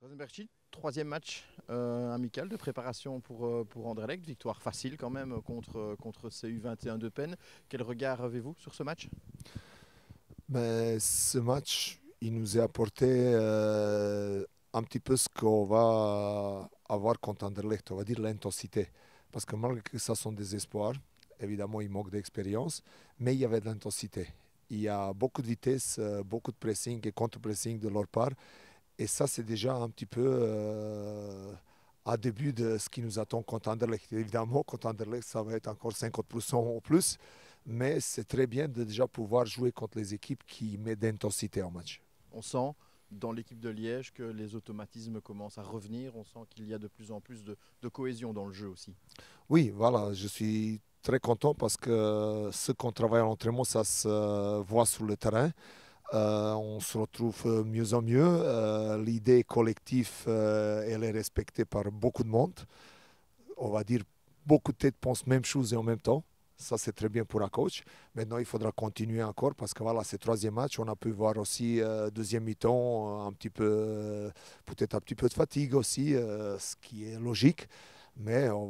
Rosenberchi, troisième match amical de préparation pour Anderlecht. Victoire facile quand même contre ces U21 de Penn. Quel regard avez-vous sur ce match? Mais ce match, il nous a apporté un petit peu ce qu'on va avoir contre Anderlecht, on va dire l'intensité. Parce que malgré que ça sont des espoirs, évidemment, il manque d'expérience, mais il y avait de l'intensité. Il y a beaucoup de vitesse, beaucoup de pressing et contre-pressing de leur part. Et ça, c'est déjà un petit peu à début de ce qui nous attend contre Anderlecht. Évidemment, contre Anderlecht, ça va être encore 50% au plus. Mais c'est très bien de déjà pouvoir jouer contre les équipes qui mettent d'intensité en match. On sent dans l'équipe de Liège que les automatismes commencent à revenir. On sent qu'il y a de plus en plus de cohésion dans le jeu aussi. Oui, voilà, je suis très content parce que ce qu'on travaille à l'entraînement, ça se voit sur le terrain. On se retrouve mieux en mieux. L'idée collective, elle est respectée par beaucoup de monde. On va dire beaucoup de têtes pensent même chose et en même temps. Ça, c'est très bien pour un coach. Maintenant, il faudra continuer encore parce que voilà, c'est troisième match. On a pu voir aussi deuxième mi-temps, un petit peu, peut-être un petit peu de fatigue aussi, ce qui est logique. Mais on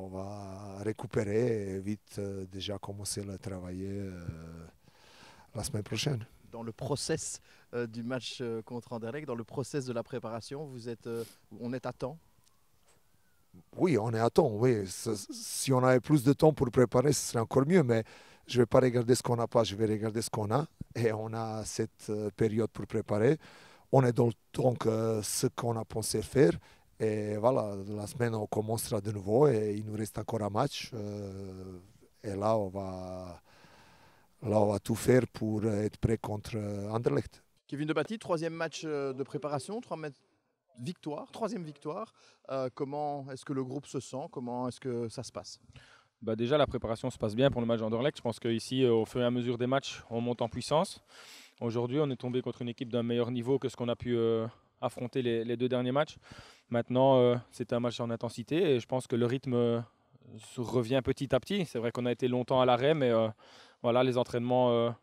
va récupérer et vite déjà commencer à travailler la semaine prochaine. Dans le process du match contre Anderlecht, dans le process de la préparation, on est à temps. Oui, on est à temps. Oui. Si on avait plus de temps pour préparer, ce serait encore mieux. Mais je ne vais pas regarder ce qu'on n'a pas, je vais regarder ce qu'on a. Et on a cette période pour préparer. On est dans le temps que ce qu'on a pensé faire. Et voilà, la semaine, on commencera de nouveau et il nous reste encore un match. Et là, on va tout faire pour être prêt contre Anderlecht. Kevin Debatty, troisième match de préparation, victoire, troisième victoire. Comment est-ce que le groupe se sent? Comment est-ce que ça se passe? Bah déjà, la préparation se passe bien pour le match d'Anderlecht. Je pense qu'ici, au fur et à mesure des matchs, on monte en puissance. Aujourd'hui, on est tombé contre une équipe d'un meilleur niveau que ce qu'on a pu affronter les deux derniers matchs. Maintenant, c'est un match en intensité et je pense que le rythme revient petit à petit. C'est vrai qu'on a été longtemps à l'arrêt, mais voilà, les entraînements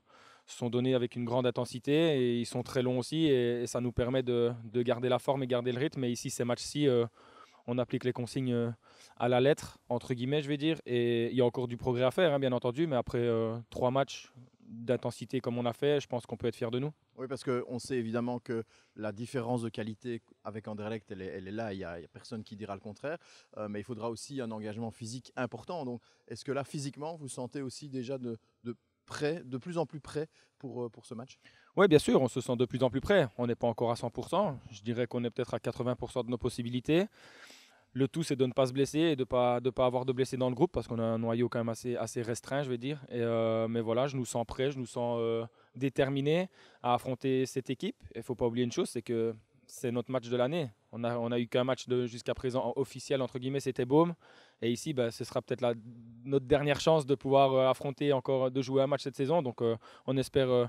sont donnés avec une grande intensité et ils sont très longs aussi et ça nous permet de garder la forme et garder le rythme. Et ici, ces matchs-ci, on applique les consignes à la lettre, entre guillemets, je vais dire. Et il y a encore du progrès à faire, hein, bien entendu, mais après 3 matchs d'intensité comme on a fait, je pense qu'on peut être fier de nous. Oui, parce qu'on sait évidemment que la différence de qualité avec Anderlecht, elle est là, il y a personne qui dira le contraire, mais il faudra aussi un engagement physique important. Donc, est-ce que là, physiquement, vous sentez aussi déjà de plus en plus près pour ce match? Oui, bien sûr, on se sent de plus en plus près. On n'est pas encore à 100%. Je dirais qu'on est peut-être à 80% de nos possibilités. Le tout, c'est de ne pas se blesser et de pas avoir de blessés dans le groupe parce qu'on a un noyau quand même assez restreint, je vais dire. Mais voilà, je nous sens prêt, je nous sens déterminé à affronter cette équipe. Il ne faut pas oublier une chose, c'est que c'est notre match de l'année. On a eu qu'un match jusqu'à présent officiel, entre guillemets, c'était Baume. Et ici, bah, ce sera peut-être notre dernière chance de pouvoir affronter encore, de jouer un match cette saison. Donc on espère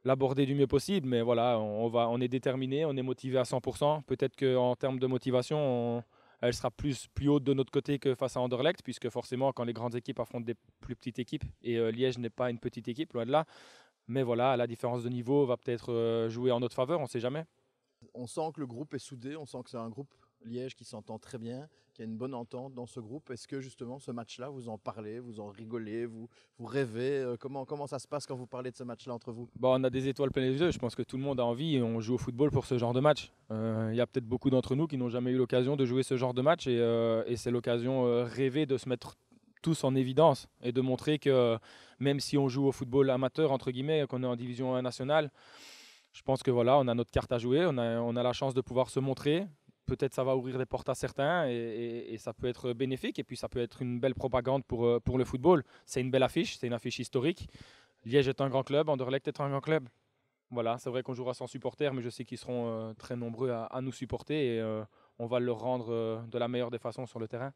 l'aborder du mieux possible. Mais voilà, on est déterminé, on est motivé à 100%. Peut-être qu'en termes de motivation, elle sera plus haute de notre côté que face à Anderlecht, puisque forcément, quand les grandes équipes affrontent des plus petites équipes, et Liège n'est pas une petite équipe, loin de là, mais voilà, la différence de niveau va peut-être jouer en notre faveur, on ne sait jamais. On sent que le groupe est soudé, on sent que c'est un groupe Liège qui s'entend très bien, qui a une bonne entente dans ce groupe. Est-ce que justement ce match-là, vous en parlez, vous en rigolez, vous rêvez comment ça se passe quand vous parlez de ce match-là entre vous? Bon, on a des étoiles plein les yeux, je pense que tout le monde a envie et on joue au football pour ce genre de match. Il y a peut-être beaucoup d'entre nous qui n'ont jamais eu l'occasion de jouer ce genre de match et c'est l'occasion rêvée de se mettre tous en évidence et de montrer que même si on joue au football amateur, entre guillemets, qu'on est en division 1 nationale, je pense que voilà, on a notre carte à jouer, on a la chance de pouvoir se montrer. Peut-être ça va ouvrir des portes à certains et ça peut être bénéfique et puis ça peut être une belle propagande pour le football. C'est une belle affiche, c'est une affiche historique. Liège est un grand club, Anderlecht est un grand club. Voilà, c'est vrai qu'on jouera sans supporters, mais je sais qu'ils seront très nombreux à nous supporter et on va leur rendre de la meilleure des façons sur le terrain.